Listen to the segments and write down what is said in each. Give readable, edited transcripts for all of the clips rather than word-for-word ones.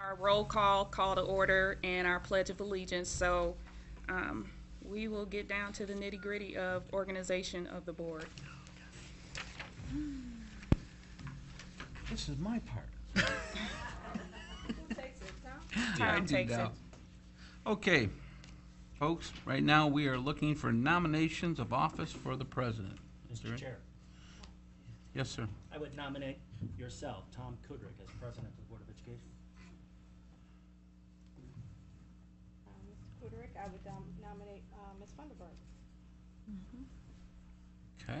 our roll call to order, and our Pledge of Allegiance. So we will get down to the nitty gritty of organization of the board. This is my part. Who takes it, Tom? Yeah, I Tom do takes now. it. Okay, folks, right now we are looking for nominations of office for the president. Mr. Chair, Yes, sir. I would nominate yourself, Tom Kudrick, as president of the Board of Education. Mr. Kudrick, I would nominate Ms. Funderburg. Okay.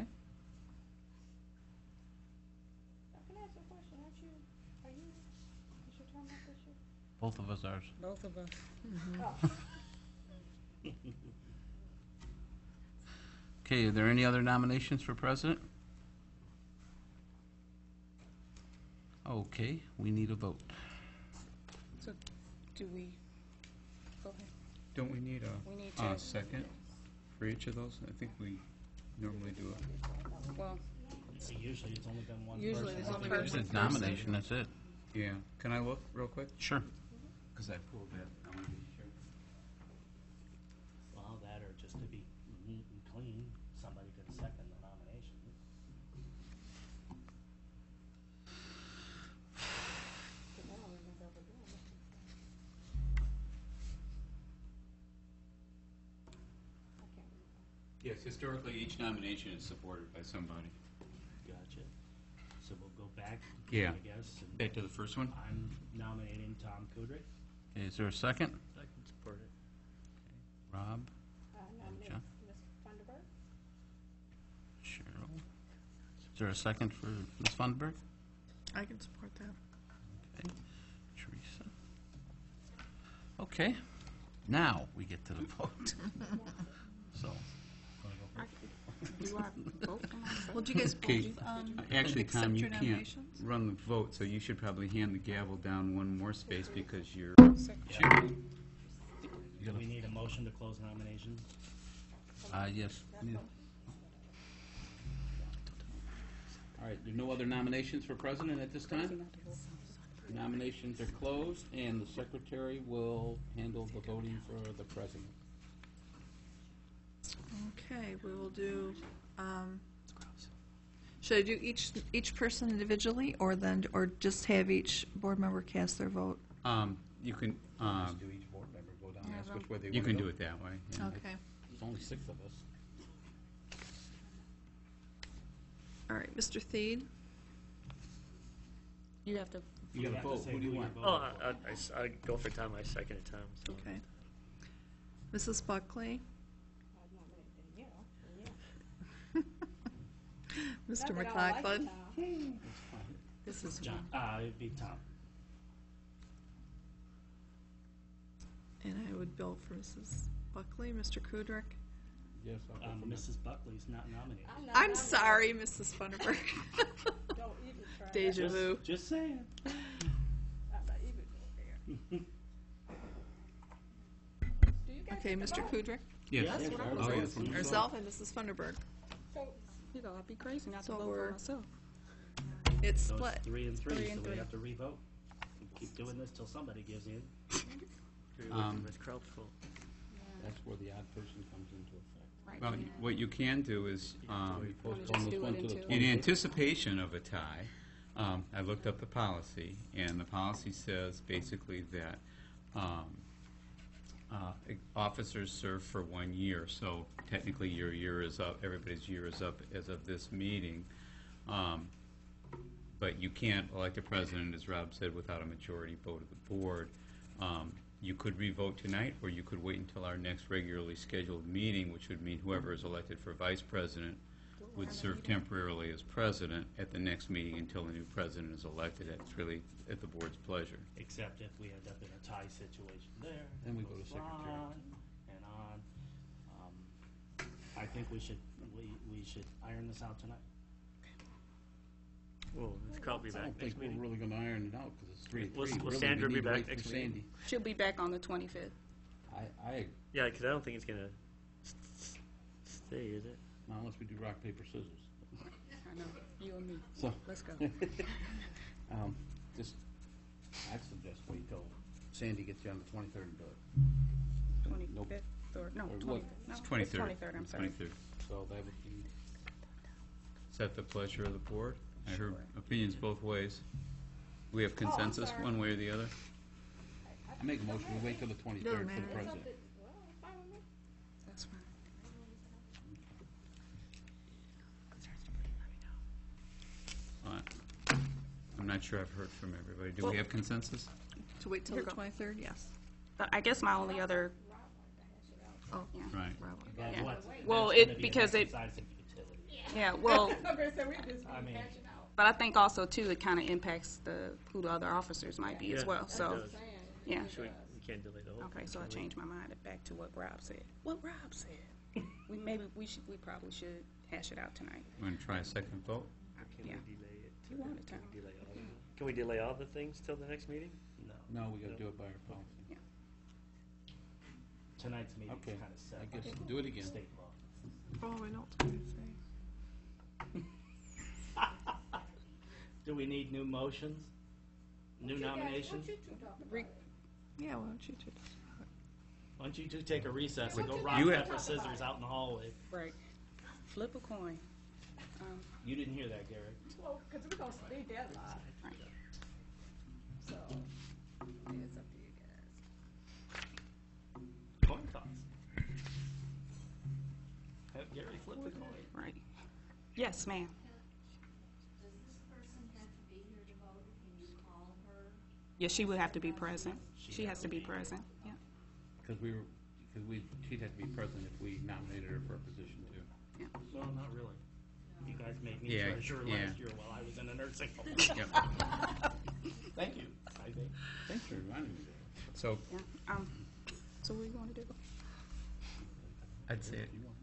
I can ask you a question, is your term up this year? Both of us are. Both of us. Oh, Okay, are there any other nominations for president? Okay, we need a vote. So do we, go ahead. Don't we need We need a to- second for each of those? I think we normally do it. Well, So usually it's only been one person. Usually there's only Just a nomination, that's it. Yeah. Can I look real quick? Sure. Because I pulled that. I want to be sure. Well, that or just to be neat and clean, somebody can second the nomination. Yes, historically, each nomination is supported by somebody. Gotcha. So we'll go back, Yeah. I guess. and Back to the first one? I'm nominating Tom Kudrick. Okay, is there a second? I can support it. Rob, I nominate John? Ms. Funderburg. Cheryl. Is there a second for Ms. Funderburg? I can support that. Okay, Teresa. Okay, now we get to the vote. So, do I vote for myself? Well, do you guys Okay. both Actually, accept Tom, you your can't nominations? run the vote, so you should probably hand the gavel down one more space because you're... Secretary. Do we need a motion to close nominations? yes. All right, there are no other nominations for president at this time? Nominations are closed, and the secretary will handle the voting for the president. Okay, we will do, should I do each person individually, or just have each board member cast their vote? You can, Do each board member go down and ask which way they want to go? you can do it that way. yeah. Okay. There's only 6 of us. All right, Mr. Theed? You have to, You gotta have to vote, say who do you who want? you're Oh, voting I go for Tom. I second it, Tom. So. Okay. Mrs. Buckley? I nominate Danielle. Yeah. Mr. Not that I don't like McLaughlin? Tom. This is John, it'd be Tom. And I would vote for Mrs. Buckley. Mr. Kudrick? Yes, I'll go for Ms. Mrs. Buckley's not nominated. I'm not I'm nominating. sorry, Mrs. Funderburg. Don't even try. Deja vu. Just saying. I'm not even going there. Do you guys Okay, get the Mr. vote? Kudrick? Yes. That's what I was Oh, yes. asking. Yourself and Mrs. Funderburg. So, you know, I'd be crazy not to So vote we're- for myself. It's So split. it's 3 and 3, Three so and we three. have to re-vote. We keep doing this till somebody gives in. Ms. Krautful. That's where the odd person comes into effect. Right. Well, what you can do is, Postpone this do one it to the until- 20th. in anticipation of a tie, I looked up the policy, and the policy says basically that officers serve for 1 year, so technically your year is up, everybody's year is up as of this meeting. But you can't elect a president, as Rob said, without a majority vote of the board. You could re-vote tonight, or you could wait until our next regularly scheduled meeting, which would mean whoever is elected for vice president would serve temporarily as president at the next meeting until the new president is elected. It's really at the board's pleasure. Except if we end up in a tie situation there. Then we it go to goes secretary. on and on. I think we should iron this out tonight. Well, Ms. Kraut be I back don't next think we're meeting. really going to iron it out because it's 3 Will- 3. will Really, Sandra we be need to back wait for next meeting? Sandy. She'll be back on the 25th. I Yeah, because I don't think it's gonna stay, is it? not unless we do rock, paper, scissors. I know, you and me. So, Let's go. just I'd suggest wait till Sandy gets you on the 23rd and do it. 25th, or, no, Or what? 20th. No, It's 23rd. 23rd, I'm sorry. 23rd. So that would be, Is that the pleasure of the board? I heard Sure. opinions both ways. We have consensus sorry. one way or the other? I make a motion, we wait till the 23rd for the matter. president. Well, it's fine with me. That's fine. I'm not sure I've heard from everybody. Do we have consensus? To wait till Here the you go. 23rd, yes. I guess my only other, Oh, yeah. Right. Then Yeah. what's- Well, that's gonna it- be an because it- exercise in futility. Yeah, well, I'm gonna say we just I mean- hashing out. but I think also too, it kind of impacts who the other officers might be as Yeah, well, it so, does. Saying, yeah. So we can't delay the whole thing. Okay, so I can we? changed my mind back to what Rob said. What Rob said. We probably should hash it out tonight. Want to try a second vote? Can Yeah. we delay it? You want it to. Can we delay all the- Can we delay all the things till the next meeting? No. No, we gotta do it by our policy. Tonight's meeting Okay, is kind of set. I guess do it again. State law. oh, I know what I was going to say. Do we need new motions? New nominations? What you two talking about? Yeah, why don't you two? Why don't you two take a recess and go You rock, have- paper, scissors out in the hallway? Right. Flip a coin. You didn't hear that, Gary. Well, cause we're gonna speed that live. Right. So, yeah, it's up to you guys. Coin toss. Have Gary flip the coin. Right. Yes, ma'am. Does this person have to be here to vote? Can you call her? Yes, she would have to be present. She has to be present, yeah. Because she'd have to be present if we nominated her for a position too. No, not really. You guys made me Yeah, treasurer yeah. last year while I was in a nursing home. Yep. Thank you, I think. Thanks for reminding me that. So Yeah, so what do you want to do? I'd say, You want?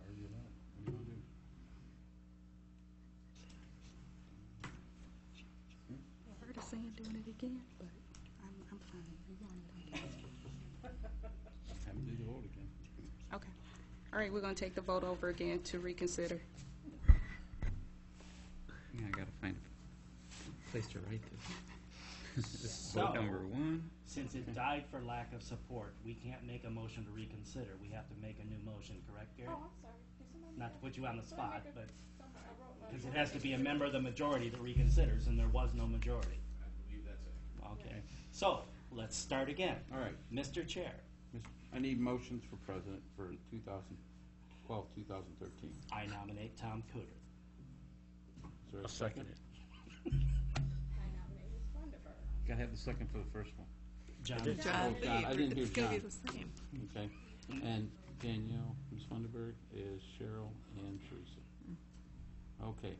Or you not? What do you wanna do? I heard her saying doing it again, but I'm fine. Have them do the vote again. Okay. All right, we're going to take the vote over again to reconsider. yeah, I gotta find a place to write this. This is So- vote number one. Since it died for lack of support, we can't make a motion to reconsider. We have to make a new motion, correct, Gary? Oh, I'm sorry. Did somebody- Not to put you on the spot, but somebody- I wrote- because it has to be a member of the majority that reconsiders, and there was no majority. I believe that's it. Okay, so let's start again. All right. Mr. Chair, I need motions for president for 2012, 2013. I nominate Tom Cooter. Is there a I'll second it. I nominated Funderburg. Gotta have the second for the first one. John, did. John, Oh, John, I didn't hear it's going to John. be the same. Okay. And Danielle, Ms. Funderburg is Cheryl and Teresa. Okay.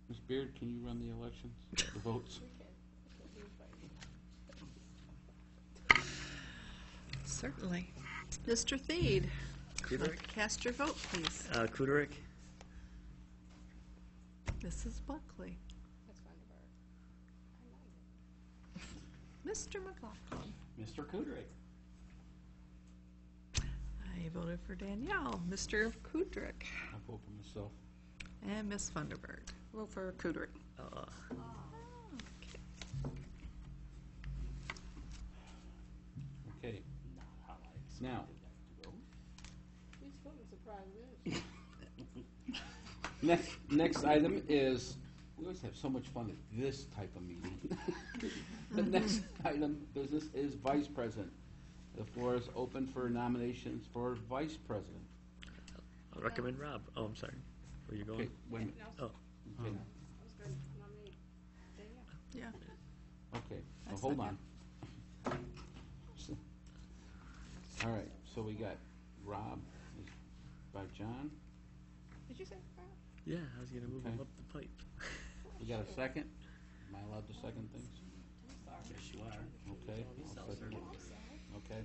Ms. Beard, can you run the elections, the votes? Certainly. Mr. Theed, Kuderik? cast your vote, please. Kuderik? Mrs. Buckley. That's Funderburg. I like it. Mr. McLaughlin. Mr. Kudrick. I voted for Danielle. Mr. Kudrick. I vote for myself. And Miss Funderburg. Vote for Kudrick. Okay. Not how I Now. expected that to go. These feelings surprise me. Next item is, we always have so much fun at this type of meeting. The next item of business is vice president. The floor is open for nominations for vice president. I'll recommend Rob. Oh, I'm sorry. Where you Okay, going? wait a minute. Oh, Okay, I was going to nominate Danielle. Yeah. okay, I well, hold second. on. All right, so we got Rob is by John. Did you say Rob? yeah, I was going to move him Okay. up the pipe. We got a second? Am I allowed to second things? Yes, you are. Okay. I'll second it. Okay.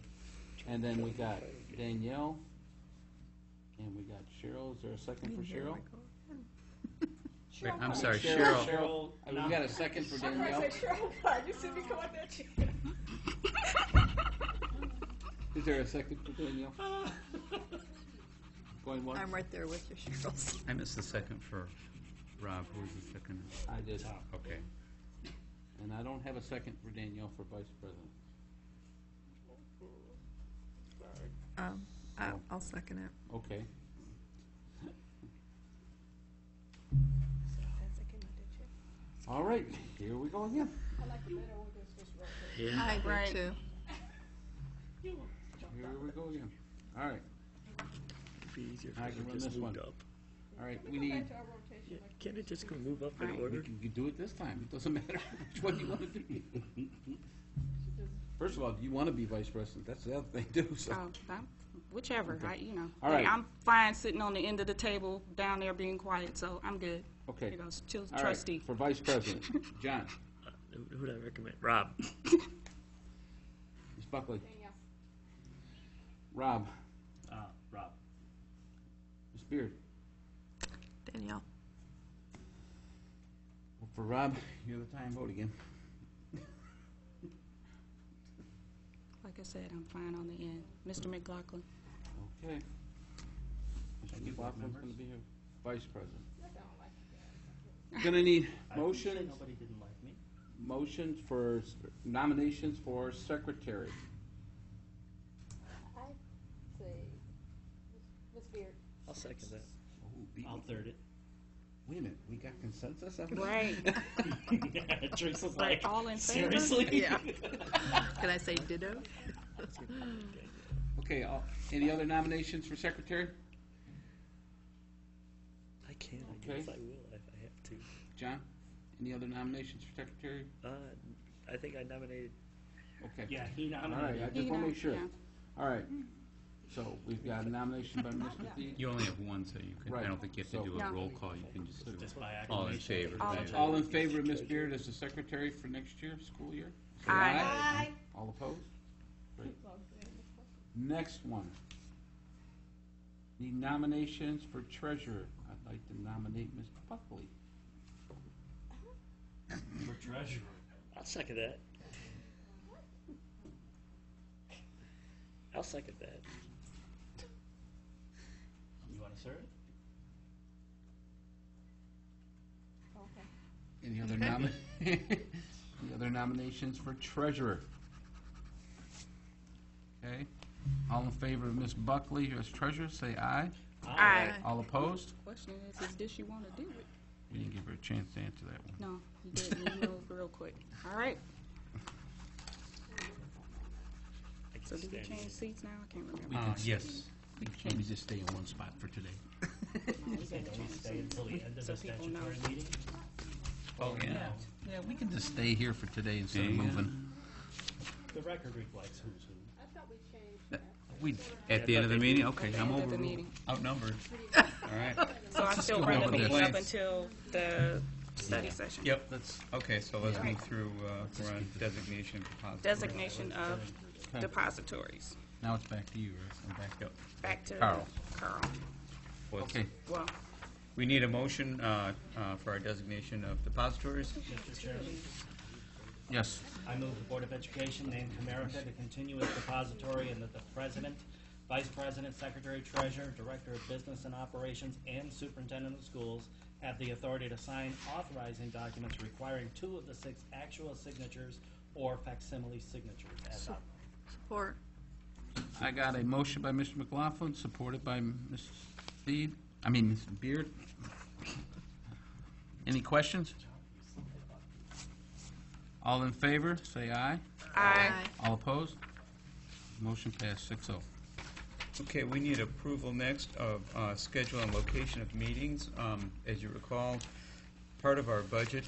And then we got Danielle. And we got Cheryl. Is there a second for Cheryl? Wait, I'm sorry, Cheryl. Cheryl. We got a second for I'm Danielle. going to say Cheryl, God, you see me come out that chair. Is there a second for Danielle? Going once? I'm right there with you, Cheryl. I missed the second for Rob. Who was the second? I did. Okay. And I don't have a second for Danielle for vice president. I'll second it. Okay. All right, here we go again. I like it better when it's just rotate. Yeah. I agree Right. too. Here we go again. All right, It'd be easier I if can it run just this moved one. up. all right, Can we we go need, back to our rotation? Yeah, like- can't it just go move up in Right. we order? can do it this time. It doesn't matter which one you want to do. First of all, do you want to be vice president? That's the other thing too, so. Whichever, Okay. Hey, All right. I'm fine sitting on the end of the table down there being quiet, so I'm good. Okay. You know, still All right, trustee. for vice president, John, Who would I recommend? Rob. Ms. Buckley, Danielle. Rob, Rob. Ms. Beard. Danielle. Well, for Rob, you're the tie and vote again. Like I said, I'm fine on the end. Mr. McLaughlin. Okay. Mr. Thank you, board McLaughlin's members. going to be here, vice president. Look, I don't like it. Going to need I didn't say motions, nobody didn't like me. motions for nominations for secretary. I say, Ms. Beard. I'll second that. Oh, beat I'll me. third it. Wait a minute, we got consensus on that? Right. Teresa's Like, all in favor? seriously? Yeah. Can I say ditto? Okay, any other nominations for secretary? I can, I Okay. guess I will if I have to. John, any other nominations for secretary? I think I nominated, Okay. Yeah, he All right, nominated. I just want to make sure. Yeah. All right, so we've got a nomination by Mr. Thied. You only have one, so you can, Right. I don't think you have to So- do a No. roll call, you can just do Just by all in acclamation. favor. All in Right. All in favor of Ms. Beard as the secretary for next year, school year? Say Aye. All opposed? Great. Next one. Need nominations for treasurer. I'd like to nominate Ms. Buckley. For treasurer. I'll second that. I'll second that. You want to serve? Okay. Any other any other nominations for treasurer? Okay. All in favor of Ms. Buckley as treasurer, say aye. Aye. All opposed? Question is this you want to do it? We didn't give her a chance to answer that one. No, you didn't. You moved real quick. All right. I can So do we stand change it. seats now? I can't remember. Yes. Let me just stay in one spot for today. No, we gotta Can we change stay until the end of So the people know. statutory meeting? Oh, yeah. Yeah, we can just stay here for today instead of Yeah. moving. The record reflects who's who. I thought we changed that. We, At the end of the meeting? Okay, At the I'm end of the over, meeting. outnumbered. All right. So I still go run the over this. meeting up until the study session. Yep, okay, so let's move through, we're on designation of depository. Designation of Okay. depositories. now it's back to you, right? I'm back up. Back to Carl. Carl. Okay. Well, We need a motion for our designation of depositories. Mr. Chairman, Yes. I move the Board of Education name Comerica to continue as depository and that the President, Vice President, Secretary, Treasurer, Director of Business and Operations, and Superintendent of Schools have the authority to sign authorizing documents requiring 2 of the 6 actual signatures or facsimile signatures as outlined. Support. I got a motion by Mr. McLaughlin, supported by Ms. Ms. Beard. Any questions? All in favor, say aye. aye. All opposed? Motion passed 6-0. Okay, we need approval next of schedule and location of meetings. As you recall, part of our budget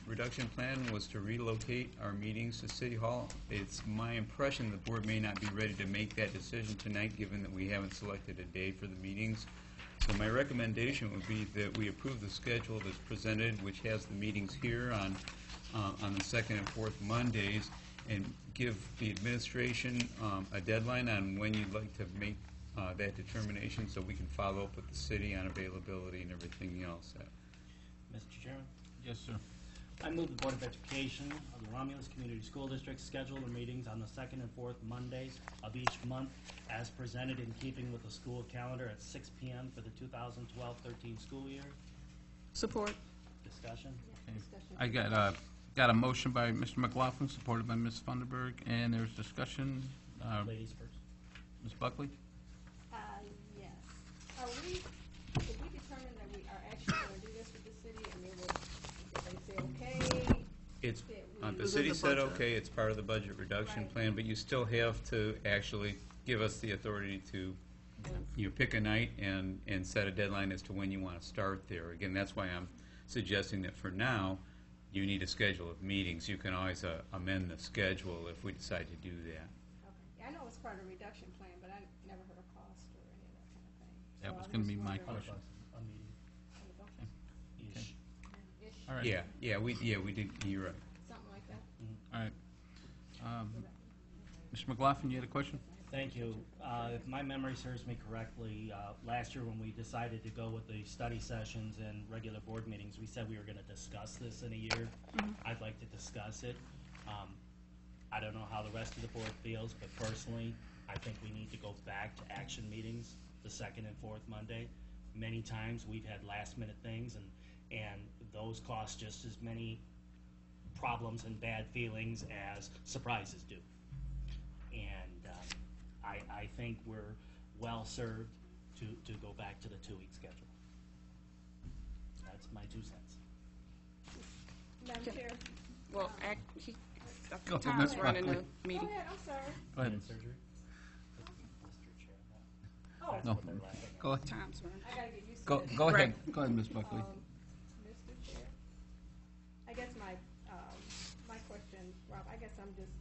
reduction plan was to relocate our meetings to City Hall. It's my impression the board may not be ready to make that decision tonight, given that we haven't selected a day for the meetings. So my recommendation would be that we approve the schedule that's presented, which has the meetings here on the second and fourth Mondays, and give the administration a deadline on when you'd like to make that determination, so we can follow up with the city on availability and everything else. Mr. Chairman? Yes, sir. I move the Board of Education of the Romulus Community School District schedule the meetings on the second and fourth Mondays of each month as presented in keeping with the school calendar at 6 p.m. for the 2012-13 school year. Support. Discussion? I got Got a motion by Mr. McLaughlin, supported by Ms. Funderburg, and there's discussion. Ladies first. Ms. Buckley? Yes. Did we determine that we are actually gonna do this with the city, and did they say okay? It's, Did the we- city said, okay, it's part of the budget reduction Right. plan, but you still have to actually give us the authority to, you pick a night and set a deadline as to when you want to start there. Again, that's why I'm suggesting that for now, you need a schedule of meetings. You can always amend the schedule if we decide to do that. Okay, yeah, I know it's part of the reduction plan, but I never heard of cost or any of that kind of thing. That So was I'm gonna just be my wondering- question. A meeting. Ish. Ish, All right. Yeah, we did, you're right. something like that. All right. Mr. McLaughlin, you had a question? Thank you. If my memory serves me correctly, last year when we decided to go with the study sessions and regular board meetings, we said we were going to discuss this in a year. I'd like to discuss it. I don't know how the rest of the board feels, but personally, I think we need to go back to action meetings the second and fourth Monday. Many times, we've had last-minute things, and those cost just as many problems and bad feelings as surprises do. And I think we're well-served to go back to the 2-week schedule. That's my 2 cents. Madam Chair? Well, Go ahead, Tom's Ms. running the Buckley. Go meeting. ahead, I'm sorry. Go ahead. Hand surgery? Mr. Chair, Oh, that's No. what they're laughing at. Go ahead. Tom's running. I gotta get used to Go, this. go ahead. Right. Go ahead, Ms. Buckley. Mr. Chair, I guess my question, Rob, I guess I'm just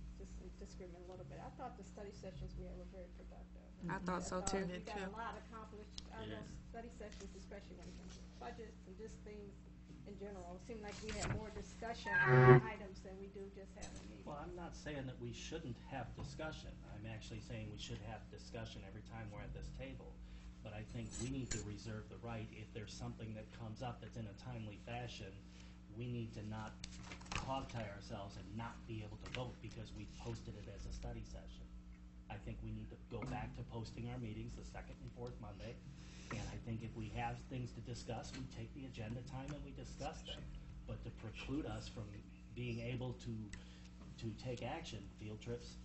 disagreeing a little bit. I thought the study sessions we had were very productive. I thought so too. We got a lot accomplished out of those study sessions, especially when it comes to budgets and just things in general. It seemed like we had more discussion on items than we do just having meetings. Well, I'm not saying that we shouldn't have discussion. I'm actually saying we should have discussion every time we're at this table. But I think we need to reserve the right, if there's something that comes up that's in a timely fashion, we need to not hog-tie ourselves and not be able to vote because we posted it as a study session. I think we need to go back to posting our meetings the second and fourth Monday. And I think if we have things to discuss, we take the agenda time and we discuss them. But to preclude us from being able to take action, field trips,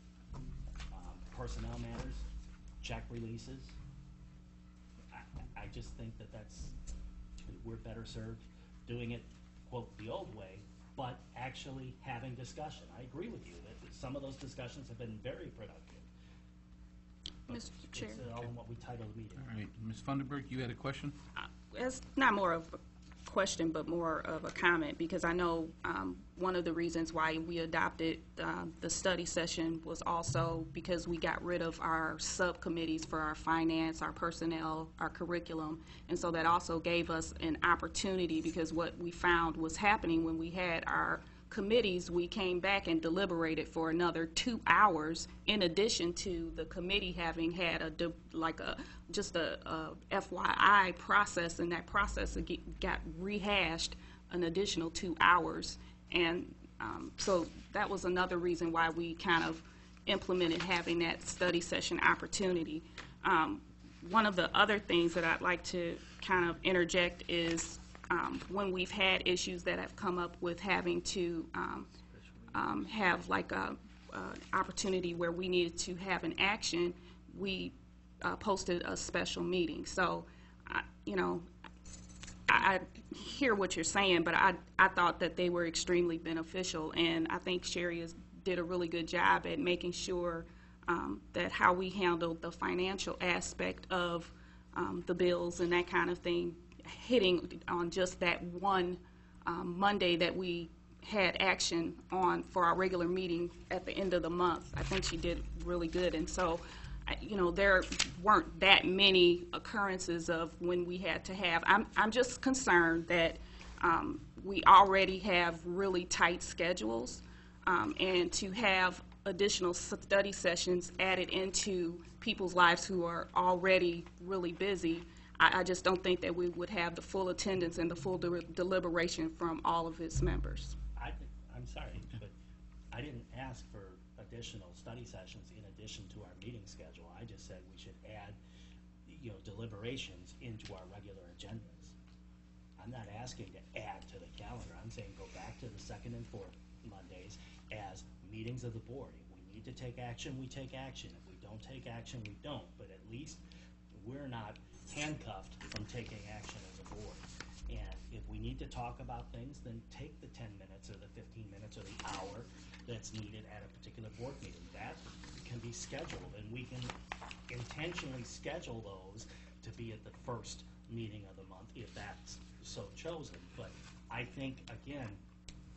personnel matters, check releases, I just think we're better served doing it, quote, the old way, but actually having discussion. I agree with you that some of those discussions have been very productive. But Mr. Chair. It's all in what we title the meeting. All right, Ms. Funderburg, you had a question? It's not more of a question, but more of a comment, because I know one of the reasons why we adopted the study session was also because we got rid of our subcommittees for our finance, our personnel, our curriculum, and so that also gave us an opportunity, because what we found was happening when we had our committees, we came back and deliberated for another 2 hours, in addition to the committee having had a FYI process, and that process got rehashed an additional 2 hours. And so that was another reason why we kind of implemented having that study session opportunity. One of the other things that I'd like to kind of interject is when we've had issues that have come up with having to have like a opportunity where we needed to have an action, we posted a special meeting. So, I hear what you're saying, but I thought that they were extremely beneficial, and I think Sherry did a really good job at making sure that how we handled the financial aspect of the bills and that kind of thing, hitting on just that one Monday that we had action on for our regular meeting at the end of the month. I think she did really good, and so there weren't that many occurrences of when we had to have. I'm just concerned that we already have really tight schedules, and to have additional study sessions added into people's lives who are already really busy, I just don't think that we would have the full attendance and the full deliberation from all of its members. I'm sorry, but I didn't ask for additional study sessions in addition to our meeting schedule. I just said we should add, deliberations into our regular agendas. I'm not asking to add to the calendar. I'm saying go back to the second and fourth Mondays as meetings of the board. If we need to take action, we take action. If we don't take action, we don't. But at least we're not handcuffed from taking action as a board. And if we need to talk about things, then take the 10 minutes or the 15 minutes or the hour that's needed at a particular board meeting. That can be scheduled, and we can intentionally schedule those to be at the first meeting of the month if that's so chosen. But I think, again,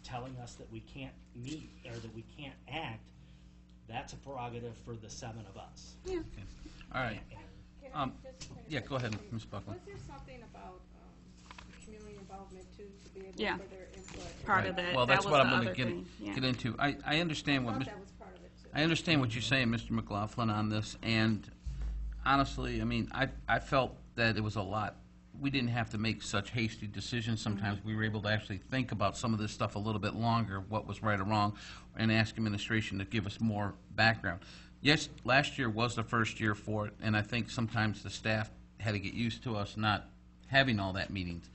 telling us that we can't meet or that we can't act, that's a prerogative for the 7 of us. Yeah. All right. Can I just Yeah, go ahead, Ms. Buckley. Was there something about community involvement too, to be able Yeah. for their input? Part of Right. that. Well, that's that what was I'm the going other to thing. Yeah. get into. I understand I what thought Ms. that was part of it too. I understand what you're saying, Mr. McLaughlin, on this, and honestly, I mean, I felt that it was a lot. We didn't have to make such hasty decisions. Sometimes we were able to actually think about some of this stuff a little bit longer, what was right or wrong, and ask administration to give us more background. Yes, last year was the first year for it, and I think sometimes the staff had to get used to us not having all that meetings.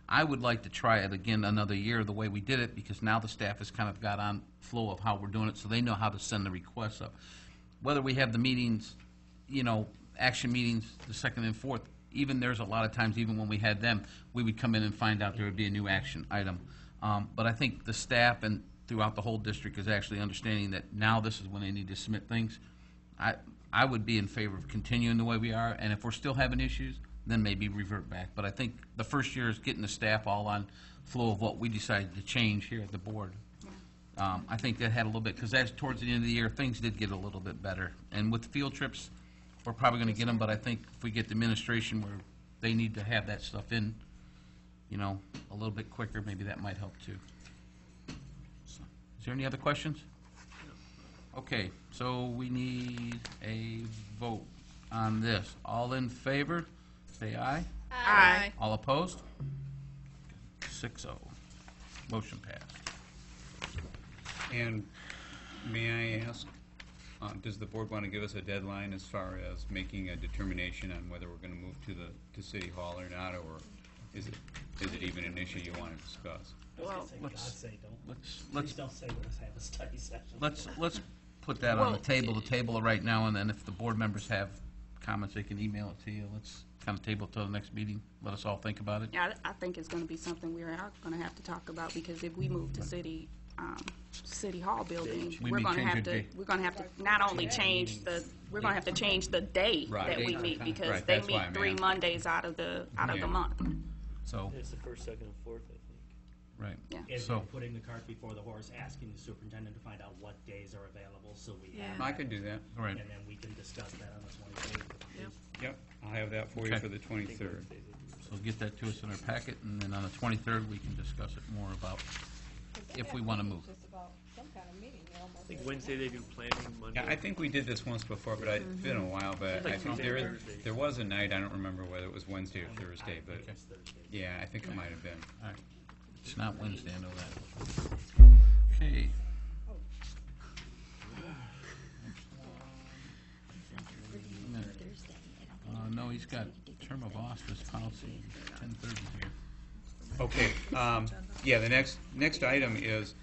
I would like to try it again another year the way we did it, because now the staff has kind of got on flow of how we're doing it, so they know how to send the requests up. Whether we have the meetings, action meetings, the second and fourth, even there's a lot of times, even when we had them, we would come in and find out there would be a new action item. But I think the staff and throughout the whole district is actually understanding that now this is when they need to submit things. I would be in favor of continuing the way we are, and if we're still having issues, then maybe revert back. But I think the first year is getting the staff all on flow of what we decided to change here at the board. I think that had a little bit, because that's towards the end of the year, things did get a little bit better. And with field trips, we're probably going to get them, but I think if we get the administration where they need to have that stuff in, a little bit quicker, maybe that might help too. So, is there any other questions? Okay, so we need a vote on this. All in favor, say aye. Aye. All opposed? 6-0. Motion passed. And may I ask, does the board want to give us a deadline as far as making a determination on whether we're going to move to City Hall or not, or is it even an issue you want to discuss? Well, God let's- say don't. Please Let's don't say let's have a study session. Let's put that on the table it right now, and then if the board members have comments, they can email it to you. Let's kind of table it till the next meeting. Let us all think about it. Yeah, I think it's going to be something we are going to have to talk about, because if we move to City Hall building, We we're may going to change have the to date. not only change we're going to have to change the day Right. that we meet, because Right, they that's why meet I'm 3 asking. Mondays out of the Yeah. month. So, It's the first, second, and fourth, I think. right. Yeah. If So- you're putting the cart before the horse, asking the superintendent to find out what days are available, so we have I that, can do that. All right. and then we can discuss that on the 23rd. Yep, I'll have that for you Okay. for the 23rd. So get that to us in our packet, and then on the 23rd, we can discuss it more about if we want to move. Just about some kind of meeting, almost. I think Wednesday they do planning, Monday. Yeah, I think we did this once before, but it's been a while, but It's like I think Tuesday or Thursday. there was a night, I don't remember whether it was Wednesday or Thursday, but, It's Thursday. yeah, I think it might have been. All right. It's not Wednesday, I know that. Okay. No, he's got term of office policy, 10:30 here. Okay, yeah, the next item is,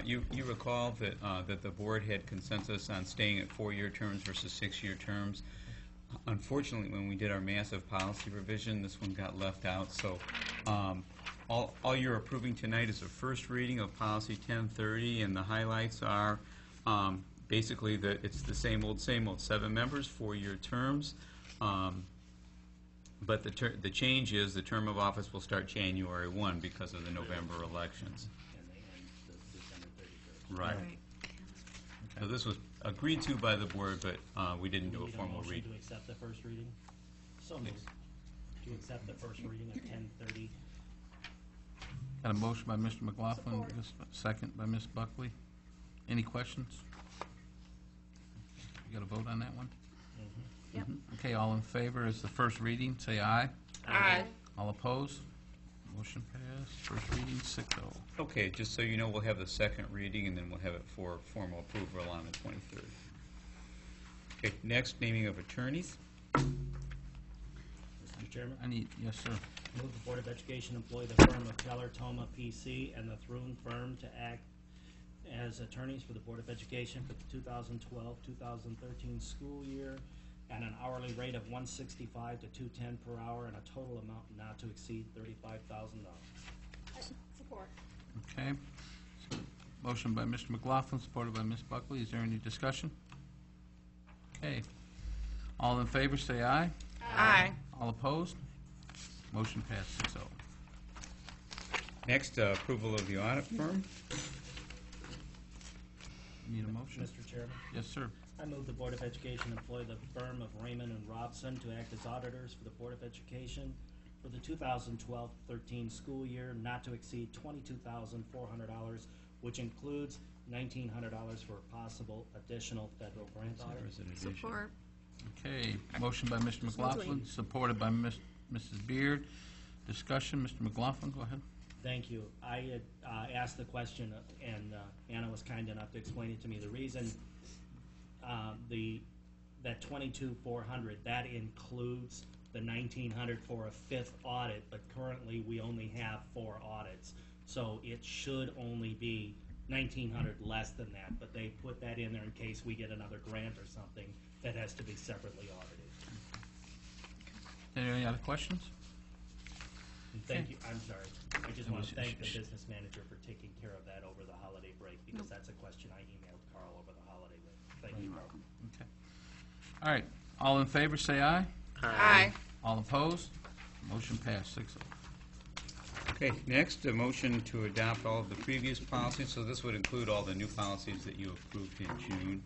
you recall that the board had consensus on staying at 4-year terms versus 6-year terms. Unfortunately, when we did our massive policy revision, this one got left out, so all you're approving tonight is a first reading of policy 1030, and the highlights are basically that it's the same old, 7 members, 4-year terms. But the change is the term of office will start January 1 because of the November elections. And they end the December 31st. Right. So this was agreed to by the board, but we didn't do a Need formal motion read. to accept the first reading? So moved. To accept the first reading of 1030. Got a motion by Mr. McLaughlin, Support. second by Ms. Buckley. Any questions? You got a vote on that one? Yep. Okay, all in favor is the first reading, say aye. Aye. All opposed? Motion passed. First reading, 6-0. Okay, just so you know, we'll have the second reading, and then we'll have it for formal approval on the 23rd. Okay, next, naming of attorneys. Mr. Chairman? Yes, sir. Move the Board of Education employ the firm of Keller Toma PC and the Thrun firm to act as attorneys for the Board of Education for the 2012-2013 school year at an hourly rate of $165 to $210 per hour and a total amount not to exceed $35,000. Support. Okay. So, motion by Mr. McLaughlin, supported by Ms. Buckley. Is there any discussion? Okay. All in favor, say aye. Aye. All opposed? Motion passed 6-0. Next, approval of the audit firm. Need a motion? Mr. Chairman, Yes, sir. I move the Board of Education employ the firm of Raymond and Robson to act as auditors for the Board of Education for the 2012-13 school year, not to exceed $22,400, which includes $1,900 for possible additional federal grant There audit. is an addition. Support. Okay. Motion by Mr. McLaughlin, supported by Mrs. Beard. Discussion, Mr. McLaughlin, go ahead. Thank you. I had asked the question, and Anna was kind enough to explain it to me. The reason that $22,400, that includes the $1,900 for a fifth audit, but currently we only have 4 audits. So it should only be $1,900 less than that, but they put that in there in case we get another grant or something that has to be separately audited. Any other questions? And thank you, I'm sorry. I just want was- to thank the business manager for taking care of that over the holiday break, because that's a question I emailed Carl over the holiday break. Thank you, Carl. Okay. All right. All in favor, say aye. Aye. All opposed? Motion passed 6-0. Okay, next, a motion to adopt all of the previous policies. So this would include all the new policies that you approved in June.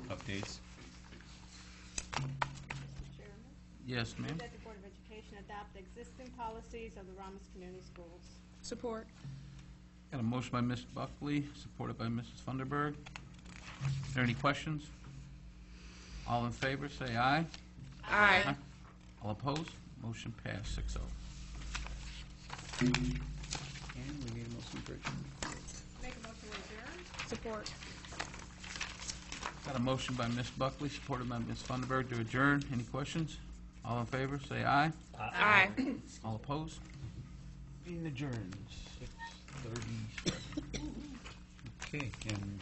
Updates. Mr. Chairman, Yes, ma'am. that the Board of Education adopt the existing policies of the Romulus Community Schools. Support. Got a motion by Ms. Buckley, supported by Mrs. Funderburg. Is there any questions? All in favor, say aye. Aye. All opposed? Motion passed 6-0. And we need a motion for adjournment. Make a motion to adjourn. Support. Got a motion by Ms. Buckley, supported by Ms. Funderburg to adjourn. Any questions? All in favor, say aye. Aye. All opposed? Meeting adjourned, 6:30. Okay, and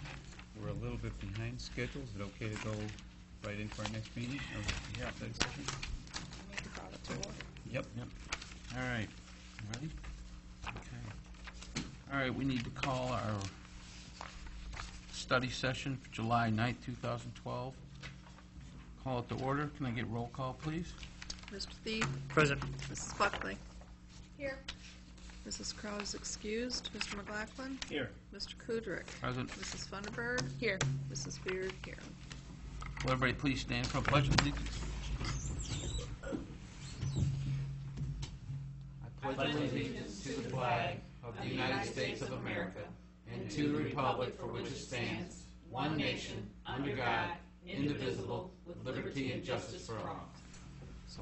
we're a little bit behind schedule. Is it okay to go right into our next meeting? Yeah. Yep. Yep. All right. Ready? Okay. All right, we need to call our study session for July 9th, 2012. Call it to order. Can I get roll call, please? Mr. Thied. Present. Mrs. Buckley. Here. Mrs. Crowe is excused. Mr. McLaughlin. Here. Mr. Kudrick. Present. Mrs. Funderburg. Here. Mrs. Beard here. Will everybody please stand for a pledge of allegiance? I pledge allegiance to the flag of the United States of America and to the republic for which it stands, one nation, under God, indivisible, with liberty and justice for all. So,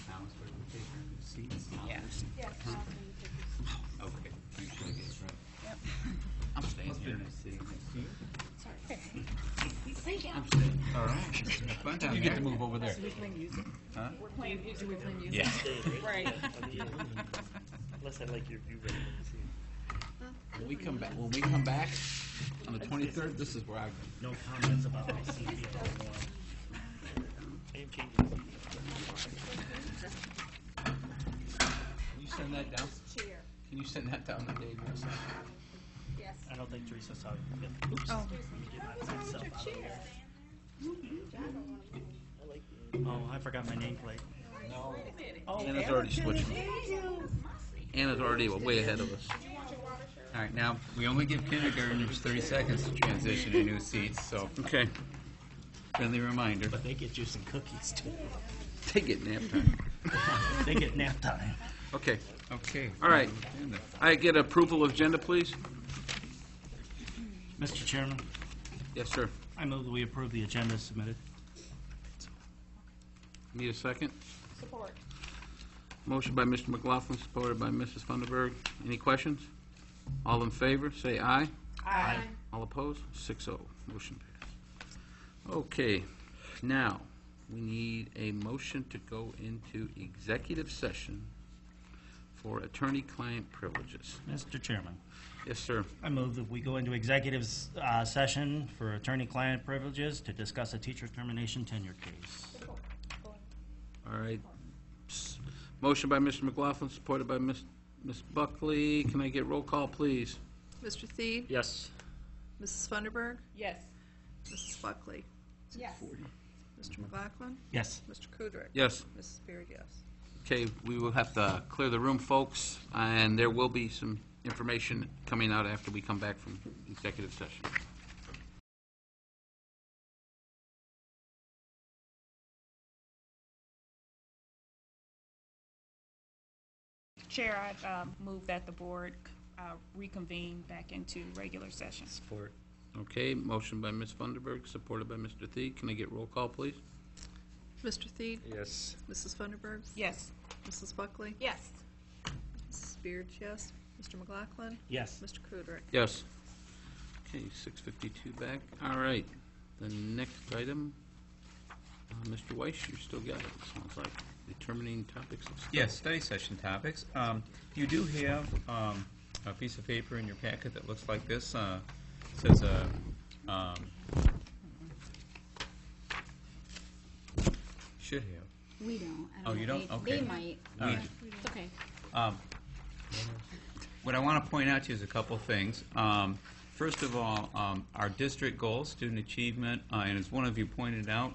now is where we take our seats. Yeah. Yes. Okay, make sure I get it right. I'm staying here. Nice sitting next to you. I'm staying. All right. Fun down You get there. to move over there. Huh? Yeah. Yeah. Right. Unless I like your view better than the scene. When we come back on the 23rd, this is where I go. No comments about my CPO. I am changing. Can you send that down? Chair. Can you send that down to Dave? Yes. I don't think Teresa saw you. Oops. Oh. What's wrong with your chair? John don't want to move. I like the Oh, I forgot my nameplate. No. Oh, Anna's already switching. Anna's already way ahead of us. All right, now, we only give kindergartners 30 seconds to transition to new seats, so Okay. friendly reminder. but they get you some cookies too. They get nap time. They get nap time. Okay. Okay. All right. I get approval of agenda, please? Mr. Chairman, Yes, sir. I move that we approve the agenda submitted. Need a second? Support. Motion by Mr. McLaughlin, supported by Mrs. Funderburg. Any questions? All in favor, say aye. Aye. All opposed? 6-0. Motion passed. Okay. Now, we need a motion to go into executive session for attorney-client privileges. Mr. Chairman, Yes, sir. I move that we go into executive session for attorney-client privileges to discuss a teacher termination tenure case. All right. Motion by Mr. McLaughlin, supported by Ms. Buckley. Can I get roll call, please? Mr. Thied? Yes. Mrs. Funderburg? Yes. Mrs. Buckley? Yes. Mr. McLaughlin? Yes. Mr. Kudrick? Yes. Mrs. Beard, yes. Okay, we will have to clear the room, folks, and there will be some information coming out after we come back from executive session. Chair, I move that the board reconvene back into regular session. Support. Okay, motion by Ms. Funderburg, supported by Mr. Thied. Can I get roll call, please? Mr. Thied? Yes. Mrs. Funderburg? Yes. Mrs. Buckley? Yes. Mrs. Beard, yes. Mr. McLaughlin? Yes. Mr. Kudrick? Yes. Okay, 6:52 back. All right, the next item, Mr. Weiss, you still got it, it sounds like, determining topics of study. Yes, study session topics. You do have a piece of paper in your packet that looks like this. Says should have. We don't. I Oh, don't you know. don't? They Okay. might. All right. It's okay. What I want to point out to you is a couple things. First of all, our district goals, student achievement, and as one of you pointed out,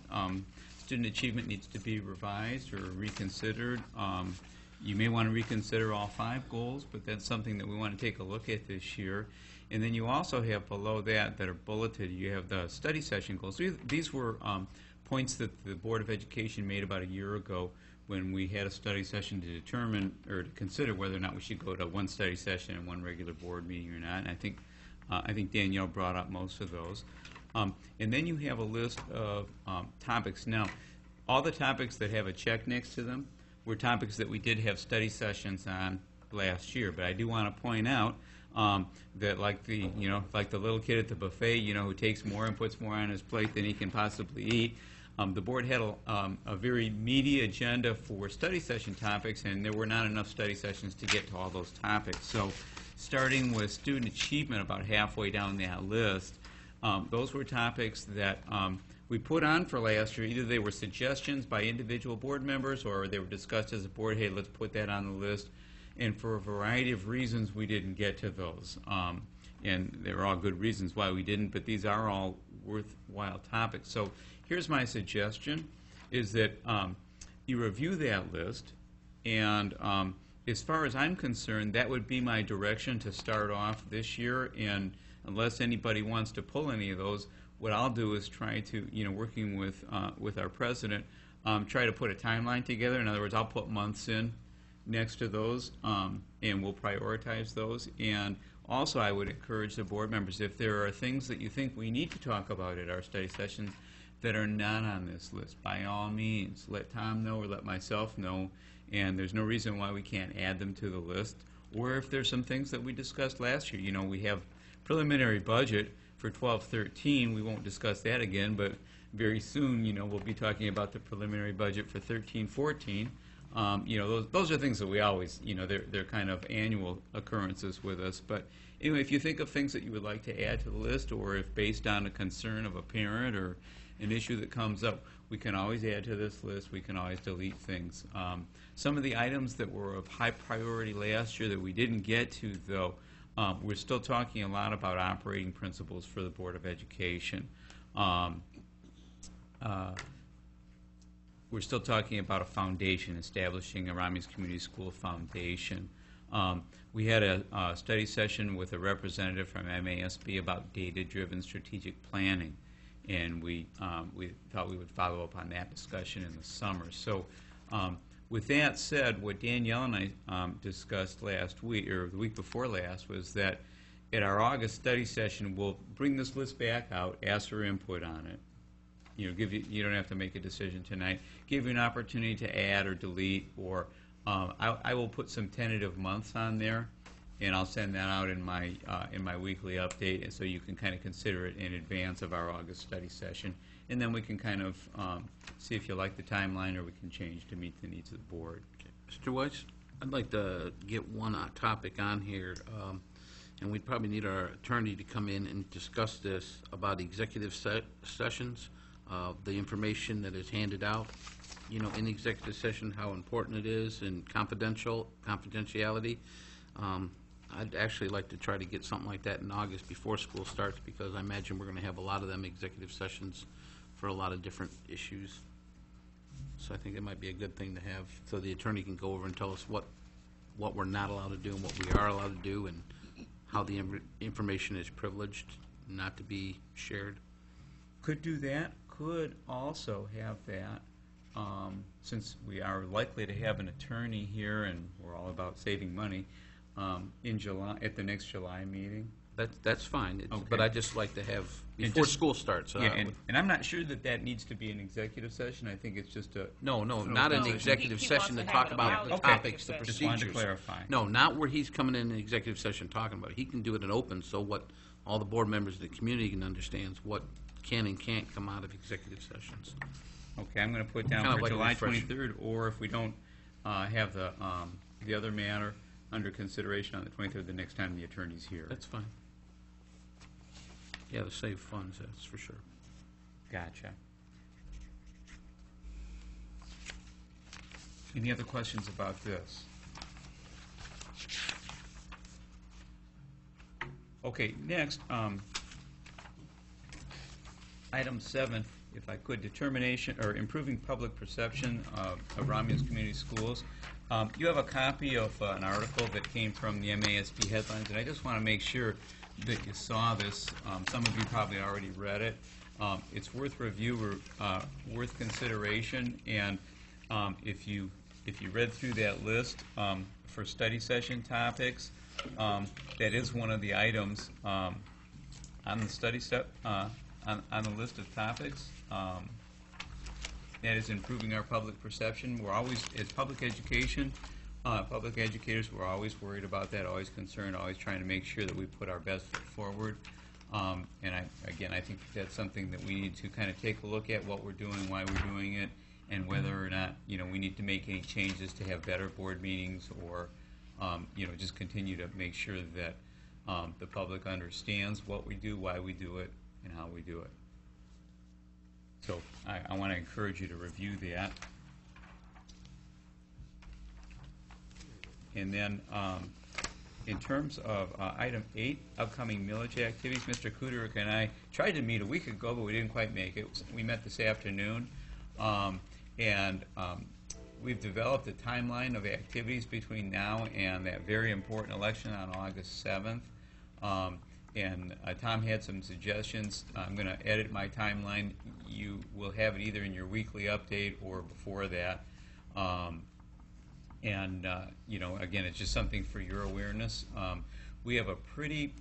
student achievement needs to be revised or reconsidered. You may want to reconsider all 5 goals, but that's something that we want to take a look at this year. And then you also have below that are bulleted, you have the study session goals. These were points that the Board of Education made about a year ago when we had a study session to determine or to consider whether or not we should go to one study session and one regular board meeting or not. And I think Danielle brought up most of those. And then you have a list of topics. Now, all the topics that have a check next to them were topics that we did have study sessions on last year. But I do want to point out that like the little kid at the buffet, who takes more and puts more on his plate than he can possibly eat. The board had a very meaty agenda for study session topics, and there were not enough study sessions to get to all those topics. So starting with student achievement about halfway down that list, those were topics that we put on for last year. Either they were suggestions by individual board members or they were discussed as a board, hey, let's put that on the list. And for a variety of reasons, we didn't get to those. And there are all good reasons why we didn't, but these are all worthwhile topics. So here's my suggestion, is that you review that list, and as far as I'm concerned, that would be my direction to start off this year. And unless anybody wants to pull any of those, what I'll do is try to, working with our president, try to put a timeline together. In other words, I'll put months in next to those, and we'll prioritize those. And also, I would encourage the board members, if there are things that you think we need to talk about at our study sessions that are not on this list, by all means, let Tom know or let myself know, and there's no reason why we can't add them to the list. Or if there's some things that we discussed last year, we have preliminary budget for 12-13. We won't discuss that again, but very soon, we'll be talking about the preliminary budget for 13-14. Those are things that we always, they're kind of annual occurrences with us. But anyway, if you think of things that you would like to add to the list, or if based on a concern of a parent or an issue that comes up, we can always add to this list. We can always delete things. Some of the items that were of high priority last year that we didn't get to, though, we're still talking a lot about operating principles for the Board of Education. We're still talking about a foundation, establishing a Romulus Community School Foundation. We had a study session with a representative from MASB about data-driven strategic planning, and we thought we would follow up on that discussion in the summer. So with that said, what Danielle and I discussed last week, or the week before last, was that at our August study session, we'll bring this list back out, ask for input on it. You don't have to make a decision tonight. Give you an opportunity to add or delete, or I will put some tentative months on there, and I'll send that out in my weekly update, and so you can kind of consider it in advance of our August study session, and then we can kind of see if you like the timeline, or we can change to meet the needs of the board. Mr. Weiss? I'd like to get one topic on here, and we'd probably need our attorney to come in and discuss this about executive sessions, the information that is handed out, in executive session, how important it is, and confidentiality. I'd actually like to try to get something like that in August before school starts, because I imagine we're going to have a lot of them executive sessions for a lot of different issues. So I think it might be a good thing to have, so the attorney can go over and tell us what we're not allowed to do and what we are allowed to do, and how the information is privileged, not to be shared. Could do that. Could also have that, since we are likely to have an attorney here, and we're all about saving money, in July, at the next July meeting. That's fine, Okay. but I'd just like to have, And before just- school starts. Yeah, and I'm not sure that needs to be an executive session. I think it's just a... No, not an No, executive he session to wants to talk have it about about the Okay. topics, the Just procedures. wanted to clarify. No, not where he's coming in an executive session talking about it. He can do it in open, so what all the board members of the community can understand what can and can't come out of executive sessions. Okay, I'm going to put down Kind of for like a July refresher. 23rd, or if we don't have the other matter under consideration on the 23rd, the next time the attorney's here. That's fine. Yeah, to save funds, that's for sure. Gotcha. Any other questions about this? Okay, next, item 7, if I could, determination or improving public perception of Romulus Community Schools. You have a copy of an article that came from the MASD headlines, and I just want to make sure that you saw this. Some of you probably already read it. It's worth review, worth consideration, and if you read through that list for study session topics, that is one of the items on the study on the list of topics. That is improving our public perception. We're always, as public education, public educators, we're always worried about that, always concerned, always trying to make sure that we put our best foot forward. And I think that's something that we need to kind of take a look at, what we're doing, why we're doing it, and whether or not, we need to make any changes to have better board meetings, or, just continue to make sure that the public understands what we do, why we do it, and how we do it. So I want to encourage you to review that. And then in terms of item 8, upcoming millage activities, Mr. Kuderich and I tried to meet a week ago, but we didn't quite make it. We met this afternoon, and we've developed a timeline of activities between now and that very important election on August 7th. And Tom had some suggestions. I'm going to edit my timeline. You will have it either in your weekly update or before that. Again, it's just something for your awareness. We have a pretty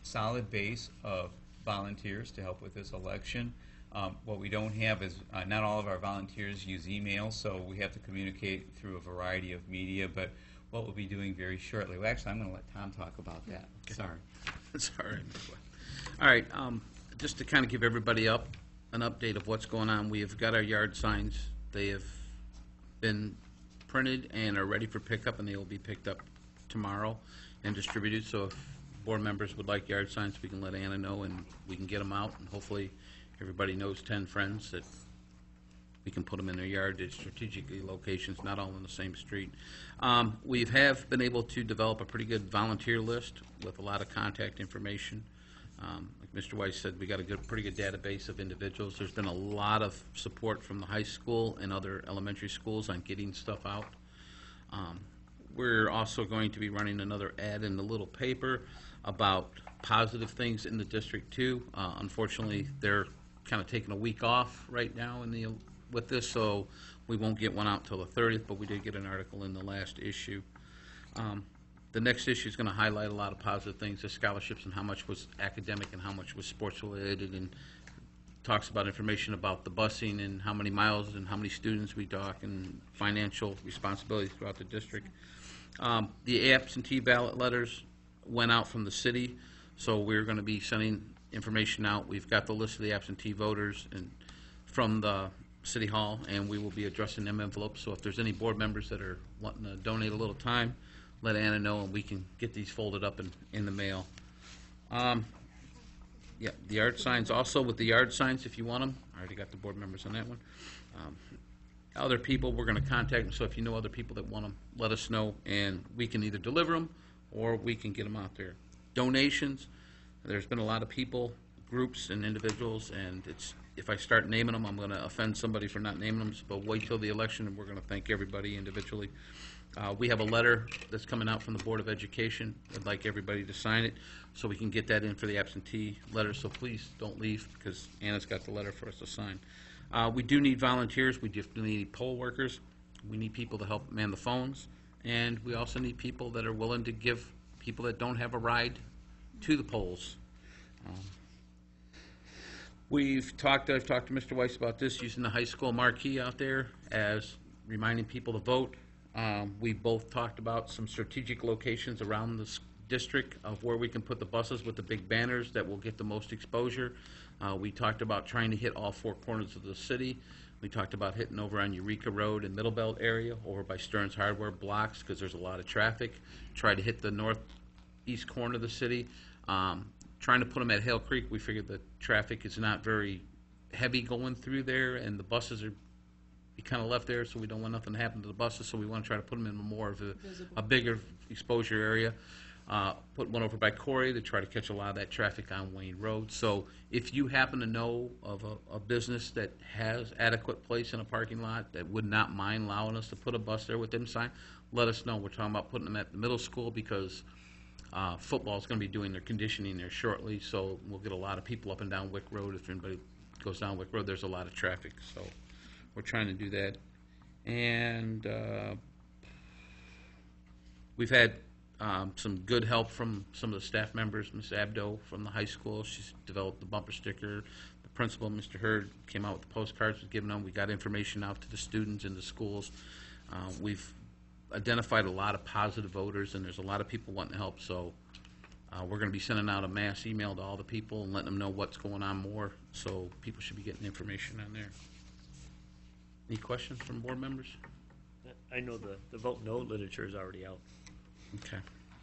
solid base of volunteers to help with this election. What we don't have is not all of our volunteers use email, so we have to communicate through a variety of media. But what we'll be doing very shortly. Well, actually, I'm going to let Tom talk about that. Okay. Sorry. That's all right. All right, just to kind of give everybody an update of what's going on, we have got our yard signs. They have been printed and are ready for pickup, and they will be picked up tomorrow and distributed. So if board members would like yard signs, we can let Anna know, and we can get them out, and hopefully everybody knows 10 friends that we can put them in their yard at strategically locations, not all on the same street. We have been able to develop a pretty good volunteer list with a lot of contact information. Like Mr. Weiss said, we got a pretty good database of individuals. There's been a lot of support from the high school and other elementary schools on getting stuff out. We're also going to be running another ad in the little paper about positive things in the district too. Unfortunately, they're kind of taking a week off right now with this, so we won't get one out until the 30th, but we did get an article in the last issue. The next issue is going to highlight a lot of positive things, the scholarships and how much was academic and how much was sports related, and talks about information about the busing and how many miles and how many students we dock and financial responsibilities throughout the district. The absentee ballot letters went out from the city, so we're going to be sending information out. We've got the list of the absentee voters and from the City Hall, and we will be addressing them envelopes. So if there's any board members that are wanting to donate a little time, let Anna know, and we can get these folded up in the mail. Yeah, the yard signs also, with the yard signs, if you want them. I already got the board members on that one. Other people, we're going to contact them, so if you know other people that want them, let us know, and we can either deliver them or we can get them out there. Donations, there's been a lot of people, groups and individuals, and if I start naming them, I'm going to offend somebody for not naming them, but wait till the election, and we're going to thank everybody individually. We have a letter that's coming out from the Board of Education. I'd like everybody to sign it so we can get that in for the absentee letter, so please don't leave, because Anna's got the letter for us to sign. We do need volunteers. We just need poll workers. We need people to help man the phones, and we also need people that are willing to give people that don't have a ride to the polls. I've talked to Mr. Weiss about this, using the high school marquee out there as reminding people to vote. We both talked about some strategic locations around the district of where we can put the buses with the big banners that will get the most exposure. We talked about trying to hit all four corners of the city. We talked about hitting over on Eureka Road and Middle Belt area, over by Stearns Hardware blocks, because there's a lot of traffic. Try to hit the northeast corner of the city. Trying to put them at Hale Creek, we figured the traffic is not very heavy going through there, and the buses are kind of left there, so we don't want nothing to happen to the buses, so we want to try to put them in more of a bigger exposure area. Put one over by Corey to try to catch a lot of that traffic on Wayne Road. So if you happen to know of a business that has adequate place in a parking lot that would not mind allowing us to put a bus there with them sign, let us know. We're talking about putting them at the middle school because football is going to be doing their conditioning there shortly, so we'll get a lot of people up and down Wick Road. If anybody goes down Wick Road, there's a lot of traffic, so we're trying to do that. And we've had some good help from some of the staff members. Ms. Abdo from the high school, she's developed the bumper sticker. The principal, Mr. Hurd, came out with the postcards, was giving them. We got information out to the students in the schools. We've identified a lot of positive voters, and there's a lot of people wanting to help, so we're going to be sending out a mass email to all the people and letting them know what's going on more, so people should be getting information on there. Any questions from board members? I know the vote no literature is already out. Okay.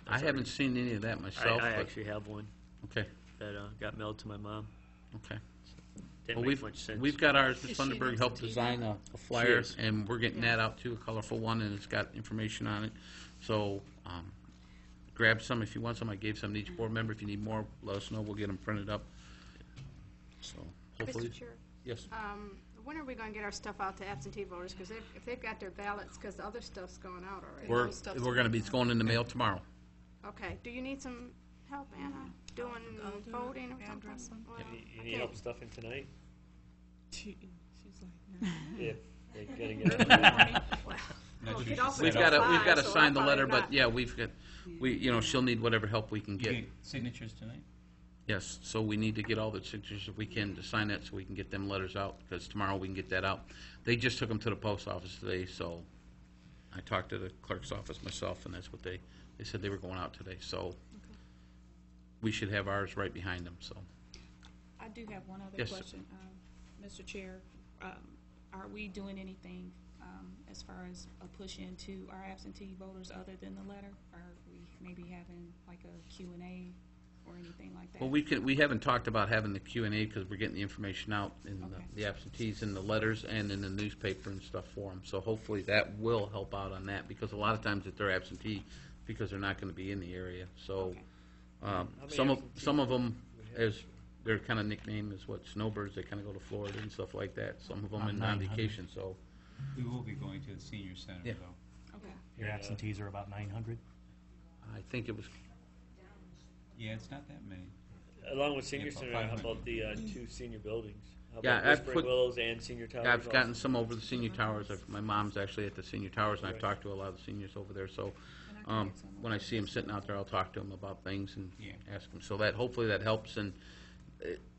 I haven't seen any of that myself. I but- actually have one Okay, that got mailed to my mom. okay. Didn't Well, make much sense. we've got ours, Ms. Funderburg helped design a flyer, She is. and we're getting that out too, a colorful one, and it's got information on it. So, grab some if you want some. I gave some to each board member. If you need more, let us know. We'll get them printed up. So, hopefully. Mr. Chair, Yes. when are we gonna get our stuff out to absentee voters? Because if they've got their ballots, because the other stuff's going out already. We're gonna be, it's going in the mail tomorrow. Okay, do you need some help, Anna, doing voting or something? Well, You I need can't- help stuffing tonight? She's like, If they're gonna get it. Well, get off We've the got fly, to so sign I'm the probably letter, but not. yeah, she'll need whatever help we can You get. get signatures tonight? Yes, so we need to get all the signatures if we can to sign that so we can get them letters out, because tomorrow we can get that out. They just took them to the post office today, so I talked to the clerk's office myself, and that's what they said they were going out today, so we should have ours right behind them, so. I do have one other Yes. question, Mr. Chair. Are we doing anything as far as a push into our absentee voters other than the letter? Are we maybe having like a Q&A or anything like that? Well, we haven't talked about having the Q&A because we're getting the information out in Okay. the absentees in the letters and in the newspaper and stuff for them. So hopefully that will help out on that, because a lot of times if they're absentee, because they're not going to be in the area. So Okay. some of them, as their kind of nickname is what, snowbirds, they kind of go to Florida and stuff like that. Some of them About in 900. non-vacation, so. We will be going to the senior center, Yeah. though. Okay. Your absentees are about 900? I think it was, Yeah, it's not that many. Along with senior Yeah, center, about how 500. about the two senior buildings? How Yeah, about I've Whispering put- Willows and Senior Towers? I've gotten also? some over the senior towers. My mom's actually at the senior towers, and I've Right. talked to a lot of the seniors over there. So And I can get some when I over see them sitting out there, I'll talk to them about things and Yeah. ask them. So that hopefully that helps. And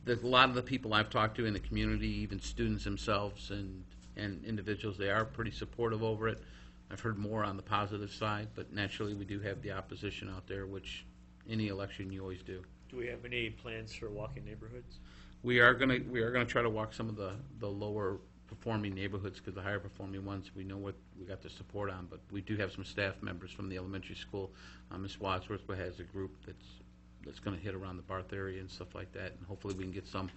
there's a lot of the people I've talked to in the community, even students themselves and individuals, they are pretty supportive over it. I've heard more on the positive side, but naturally we do have the opposition out there, which any election you always do. Do we have any plans for walking neighborhoods? We are gonna try to walk some of the lower performing neighborhoods, because the higher performing ones, we know what we got the support on, but we do have some staff members from the elementary school. Ms. Wadsworth has a group that's going to hit around the Barth area and stuff like that, and hopefully we can get some.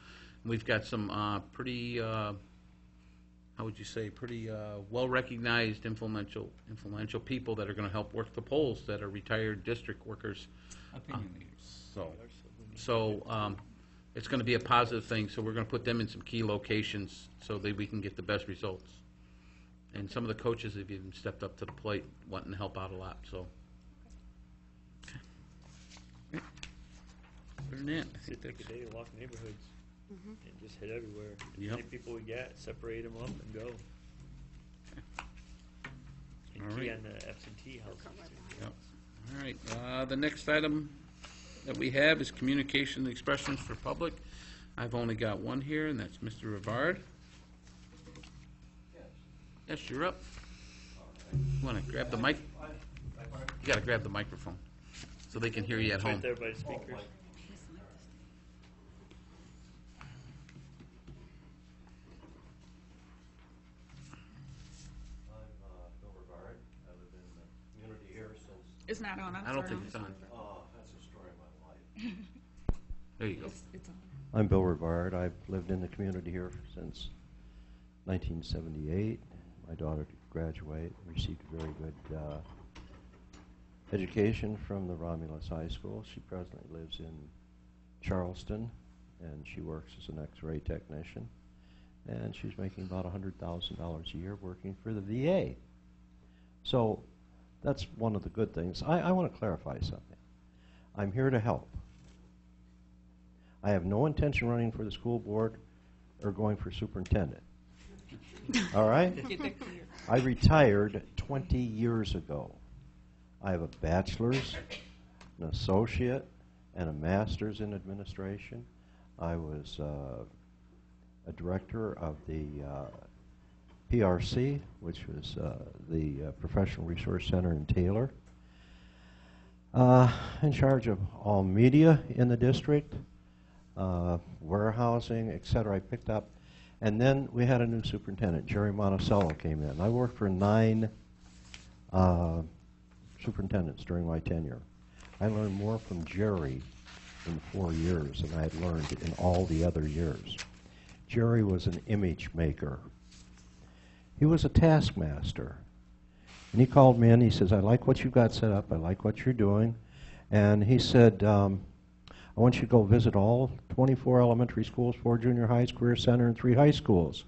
We've got some pretty, how would you say, pretty well-recognized, influential people that are going to help work the polls that are retired district workers. Opinion leaders. So it's going to be a positive thing, so we're going to put them in some key locations so that we can get the best results. And some of the coaches have even stepped up to the plate, wanting to help out a lot, so. Okay. Other than that, I think Take a that's, day to walk neighborhoods and just hit everywhere. The Yep. many people we get, separate them up and go. And All key right. on the absentee houses. yep. All right, the next item that we have is communication and expressions for public. I've only got one here, and that's Mr. Rivard. Yes, you're up. You want to grab the mic? You got to grab the microphone so they can hear you at It's home. right there by the speakers. I'm Bill Rivard. I live in the community here since, It's not on. I'm I don't sorry. think it's on. that's the story of my life. There you go. It's on. I'm Bill Rivard. I've lived in the community here since 1978. My daughter graduated, received a very good education from the Romulus High School. She presently lives in Charleston, and she works as an X-ray technician. And she's making about $100,000 a year working for the VA. So that's one of the good things. I want to clarify something. I'm here to help. I have no intention of running for the school board or going for superintendent. All right? I retired 20 years ago. I have a bachelor's, an associate, and a master's in administration. I was a director of the PRC, which was the Professional Resource Center in Taylor. In charge of all media in the district, warehousing, et cetera, I picked up. And then we had a new superintendent, Jerry Monticello came in. I worked for 9 superintendents during my tenure. I learned more from Jerry in 4 years than I had learned in all the other years. Jerry was an image maker. He was a taskmaster. And he called me in, he says, I like what you've got set up, I like what you're doing. And he said, I want you to go visit all 24 elementary schools, 4 junior highs, career center, and 3 high schools.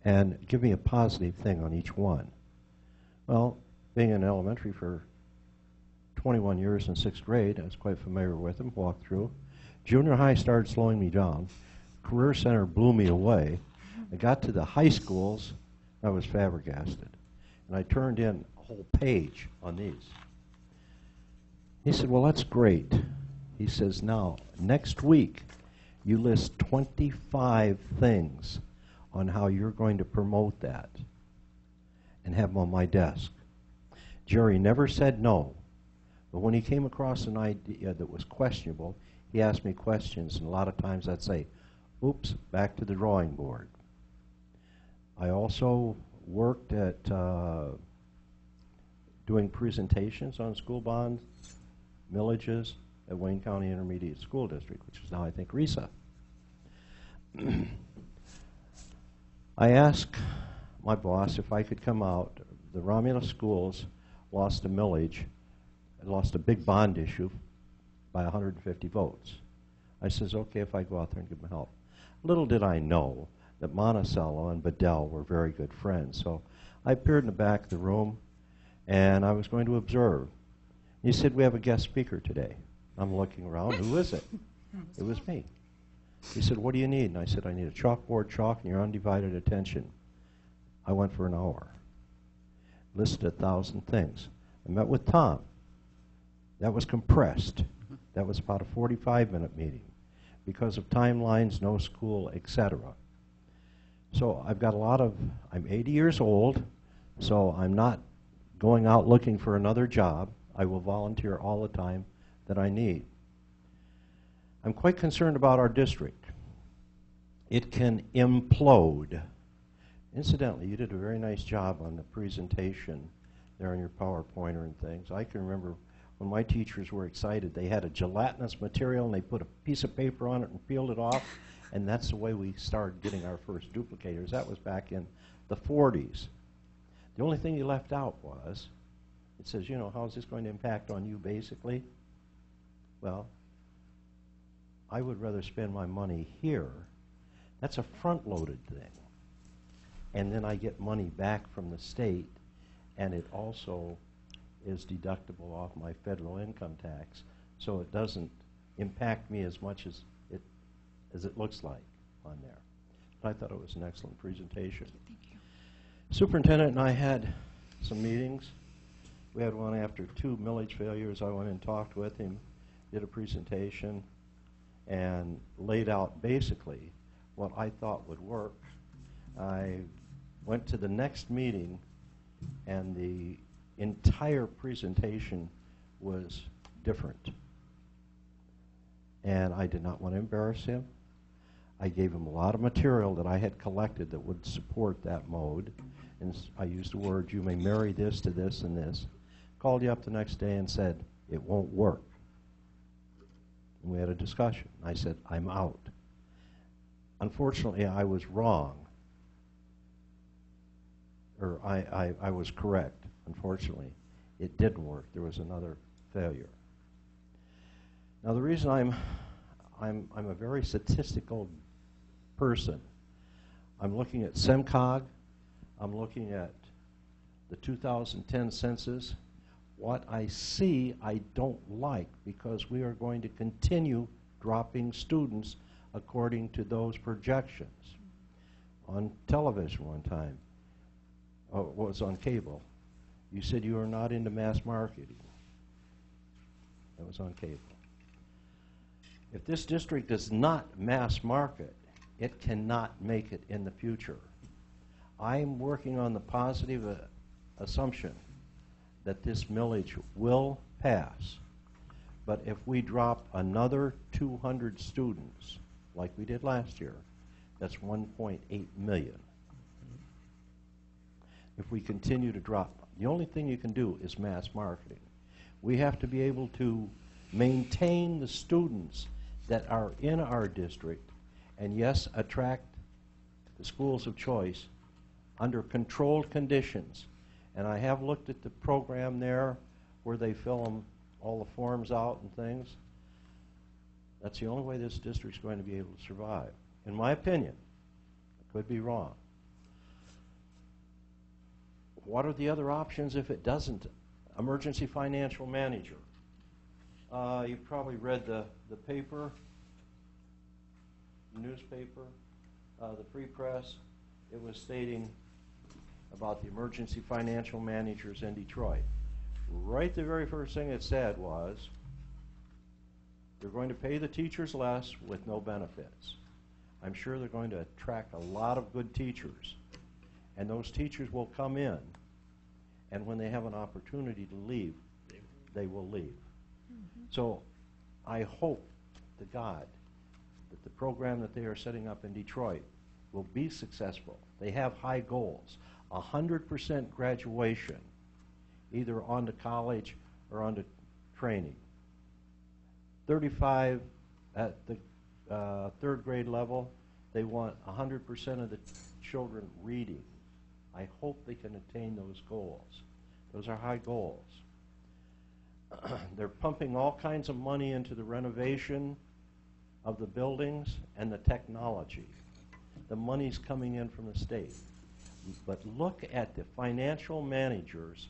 And give me a positive thing on each one. Well, being in elementary for 21 years in 6th grade, I was quite familiar with them, walked through. Junior high started slowing me down. Career center blew me away. I got to the high schools, I was flabbergasted. And I turned in a whole page on these. He said, well, that's great. He says, now, next week, you list 25 things on how you're going to promote that and have them on my desk. Jerry never said no, but when he came across an idea that was questionable, he asked me questions, and a lot of times I'd say, oops, back to the drawing board. I also worked at doing presentations on school bonds, millages, at Wayne County Intermediate School District, which is now, I think, RESA. I asked my boss if I could come out. The Romulus schools lost a millage, lost a big bond issue by 150 votes. I says, okay, if I go out there and give them help. Little did I know that Monticello and Bedell were very good friends. So I appeared in the back of the room, and I was going to observe. He said, we have a guest speaker today. I'm looking around. Who is it? It was me. He said, what do you need? And I said, I need a chalkboard, chalk, and your undivided attention. I went for an hour. Listed 1,000 things. I met with Tom. That was compressed. That was about a 45-minute meeting. Because of timelines, no school, etc. So I've got a lot of, I'm 80 years old, so I'm not going out looking for another job. I will volunteer all the time that I need. I'm quite concerned about our district. It can implode. Incidentally, you did a very nice job on the presentation there on your PowerPointer and things. I can remember when my teachers were excited, they had a gelatinous material and they put a piece of paper on it and peeled it off, and that's the way we started getting our first duplicators. That was back in the 40s. The only thing you left out was, it says, you know, how is this going to impact on you basically? Well, I would rather spend my money here. That's a front-loaded thing. And then I get money back from the state, and it also is deductible off my federal income tax, so it doesn't impact me as much as it looks like on there. But I thought it was an excellent presentation. Thank you. Superintendent and I had some meetings. We had one after 2 millage failures. I went and talked with him, did a presentation, and laid out basically what I thought would work. I went to the next meeting, and the entire presentation was different. And I did not want to embarrass him. I gave him a lot of material that I had collected that would support that mode. And I used the word, you may marry this to this and this. Called you up the next day and said, it won't work. And we had a discussion. I said, I'm out. Unfortunately, I was wrong. Or I was correct. Unfortunately, it didn't work. There was another failure. Now, the reason I'm a very statistical person. I'm looking at SEMCOG. I'm looking at the 2010 census. What I see, I don't like, because we are going to continue dropping students according to those projections. On television one time, it was on cable, you said you are not into mass marketing. That was on cable. If this district does not mass market, it cannot make it in the future. I'm working on the positive assumption that this millage will pass. But if we drop another 200 students, like we did last year, that's 1.8 million. If we continue to drop, the only thing you can do is mass marketing. We have to be able to maintain the students that are in our district, and yes, attract the schools of choice under controlled conditions. And I have looked at the program there where they fill all the forms out and things. That's the only way this district's going to be able to survive. In my opinion, I could be wrong. What are the other options if it doesn't? Emergency financial manager. You've probably read the paper, newspaper, the free press. It was stating about the emergency financial managers in Detroit. Right, the very first thing it said was, they're going to pay the teachers less with no benefits. I'm sure they're going to attract a lot of good teachers. And those teachers will come in, and when they have an opportunity to leave, they will leave. So I hope to God that the program that they are setting up in Detroit will be successful. They have high goals. 100% graduation, either onto college or onto training. 35 at the third grade level, they want 100% of the children reading. I hope they can attain those goals. Those are high goals. They're pumping all kinds of money into the renovation of the buildings and the technology. The money's coming in from the state. But look at the financial managers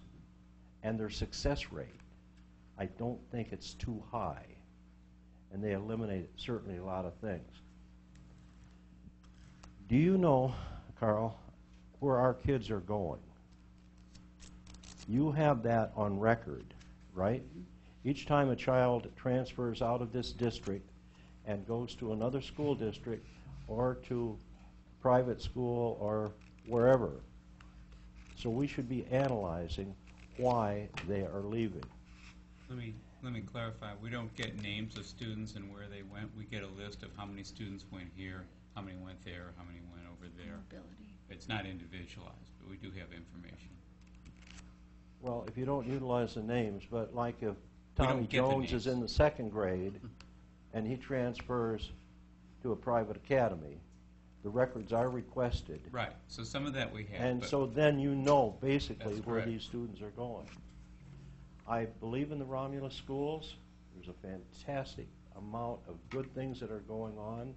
and their success rate. I don't think it's too high. And they eliminate certainly a lot of things. Do you know, Carl, where our kids are going? You have that on record, right? Each time a child transfers out of this district and goes to another school district or to private school or wherever. So we should be analyzing why they are leaving. Let me clarify. We don't get names of students and where they went. We get a list of how many students went here, how many went there, how many went over there. Mobility. It's not individualized, but we do have information. Well, if you don't utilize the names, but like if We don't Tommy get the Jones is names. in the second grade and he transfers to a private academy, the records are requested. Right, so some of that we have. And but- so then you know basically That's where correct. these students are going. I believe in the Romulus schools. There's a fantastic amount of good things that are going on,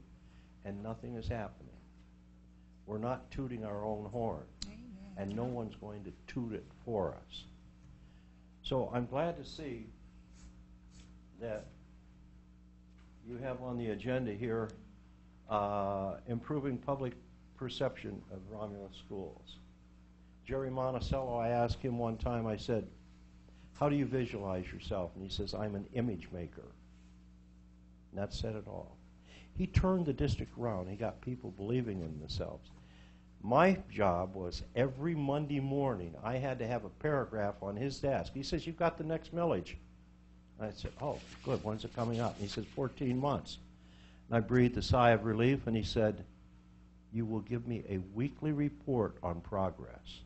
and nothing is happening. We're not tooting our own horn, and no one's going to toot it for us. So I'm glad to see that you have on the agenda here improving public perception of Romulus schools. Jerry Monticello, I asked him one time, I said, how do you visualize yourself? And he says, I'm an image maker. And that said it all. He turned the district around. He got people believing in themselves. My job was every Monday morning, I had to have a paragraph on his desk. He says, you've got the next millage. And I said, oh, good, when's it coming up? And he says, 14 months. And I breathed a sigh of relief, and he said, you will give me a weekly report on progress.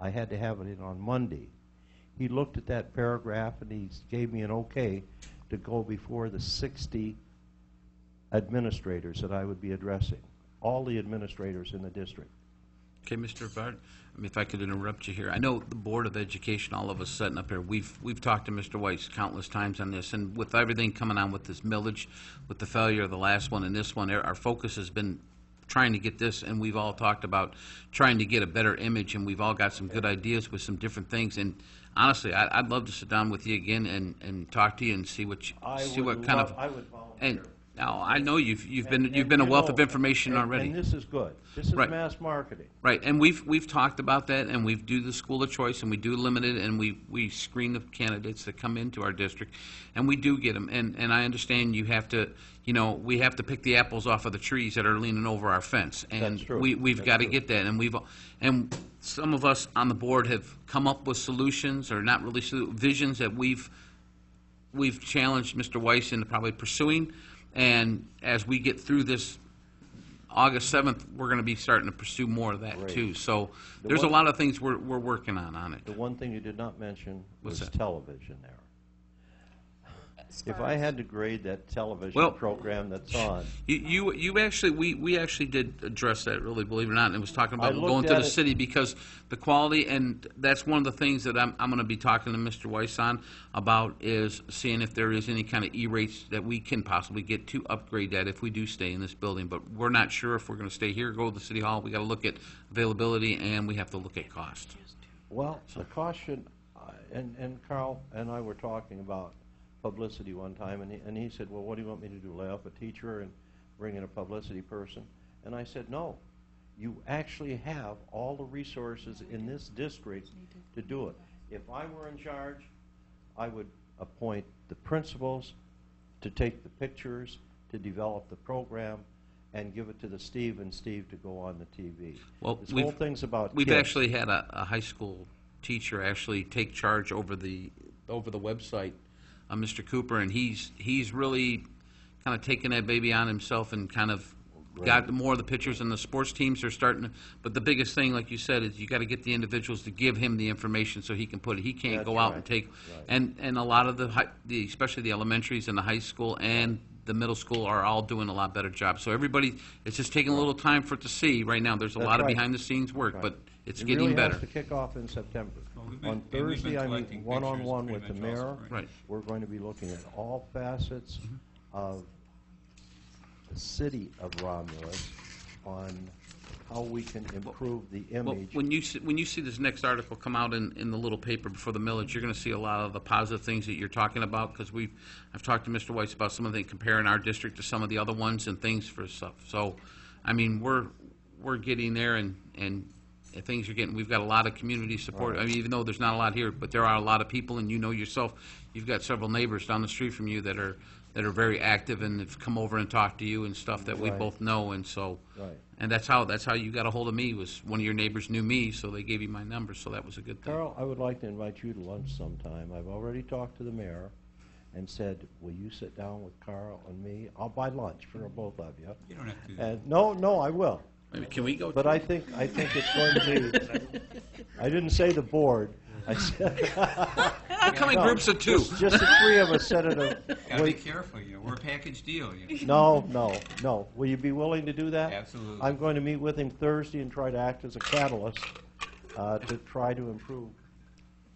I had to have it in on Monday. He looked at that paragraph, and he gave me an okay to go before the 60 administrators that I would be addressing, all the administrators in the district. Okay, Mr. Bard, if I could interrupt you here. I know the Board of Education, all of us sitting up here, we've talked to Mr. Weiss countless times on this, and with everything coming on with this millage, with the failure of the last one and this one, our focus has been trying to get this, and we've all talked about trying to get a better image, and we've all got some good ideas with some different things. And honestly, I'd love to sit down with you again and talk to you and see what I see would what kind of. I would volunteer. And now I know you've And been a you wealth know, of information and, already. And this is good. This is Right. mass marketing. Right, and we've talked about that, and we do the school of choice, and we do limited, and we screen the candidates that come into our district, and we do get them. And I understand you have to, we have to pick the apples off of the trees that are leaning over our fence, and That's true. we've That's got to true. get that. And some of us on the board have come up with solutions, or not really visions that we've challenged Mr. Weiss into probably pursuing. And as we get through this August 7th, we're going to be starting to pursue more of that Great. too. So The there's a one- lot of things we're working on it. The one thing you did not mention What's was that? television there. If I had to grade that television Well- program that's on, You actually, we actually did address that, really, believe it or not, and it was talking about I looked going to at the it- city, because the quality, and that's one of the things that I'm going to be talking to Mr. Weiss on about, is seeing if there is any kind of E-rates that we can possibly get to upgrade that if we do stay in this building. But we're not sure if we're going to stay here, go to the city hall. We got to look at availability, and we have to look at cost. well, the cost should, and Carl and I were talking about publicity one time, and he said, well, what do you want me to do, lay off a teacher and bring in a publicity person? And I said, no, you actually have all the resources in this district to do it. If I were in charge, I would appoint the principals to take the pictures, to develop the program, and give it to Steve to go on the TV. Well, This whole thing's about We've kids. actually had a high school teacher actually take charge over the website, Mr. Cooper, and he's really kind of taken that baby on himself and kind of got more of the pictures, and the sports teams are starting to, but the biggest thing, like you said, is you got to get the individuals to give him the information so he can put it. He can't That's go out right. and take, Right. and a lot of especially the elementaries and the high school and the middle school are all doing a lot better job. So everybody, it's just taking a little time for it to see. Right now, there's a That's lot of right. behind-the-scenes work, Right. but it's It getting really better. has to kick off in September. Well, On we've been Thursday, I meet collecting one-on-one pictures with the pretty much all mayor. spring. Right. We're going to be looking at all facets of the city of Romulus on how we can improve the Well, image. when you see this next article come out in the little paper before the millage, you're going to see a lot of the positive things that you're talking about, because I've talked to Mr. Weiss about some of the comparing our district to some of the other ones and things for stuff. So, I mean, we're getting there, and things are getting. We've got a lot of community support. Right. I mean, even though there's not a lot here, but there are a lot of people, and you know yourself, you've got several neighbors down the street from you that are very active and have come over and talked to you and stuff that we Right. both know, and so. Right. And that's how you got a hold of me, was one of your neighbors knew me, so they gave you my number, so that was a good thing. Carl, I would like to invite you to lunch sometime. I've already talked to the mayor, and said, will you sit down with Carl and me? I'll buy lunch for both of you. You don't have to do that. And no, I will. Can we go? But I think it's going to be, I didn't say the board. I said, How many groups of two? just the three of us said it. Gotta be careful, we're a package deal. No. Will you be willing to do that? Absolutely. I'm going to meet with him Thursday and try to act as a catalyst to try to improve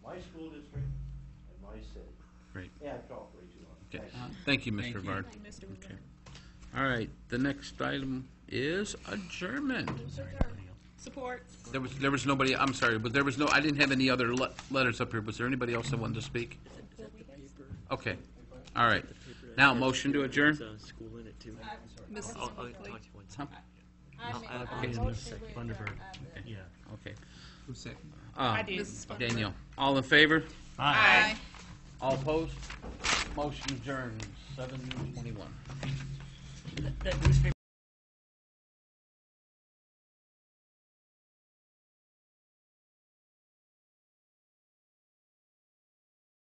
my school district and my city. Great. Yeah, I talked way too long. Okay. Thank you, Mr. Rivard. Okay. All right, the next item is adjournment. Support. There was nobody, I'm sorry, but there was no, I didn't have any other letters up here. Was there anybody else that wanted to speak? Okay, all right. Now, motion to adjourn? School in it too. Mrs. I'll Buckley. talk to you once. Huh? I Okay. motion Thunderbird. Yeah. Okay. Who's second? I did. Mrs. Buckley. Danielle, all in favor? Aye. All opposed? Motion adjourned, 7:21. That newspaper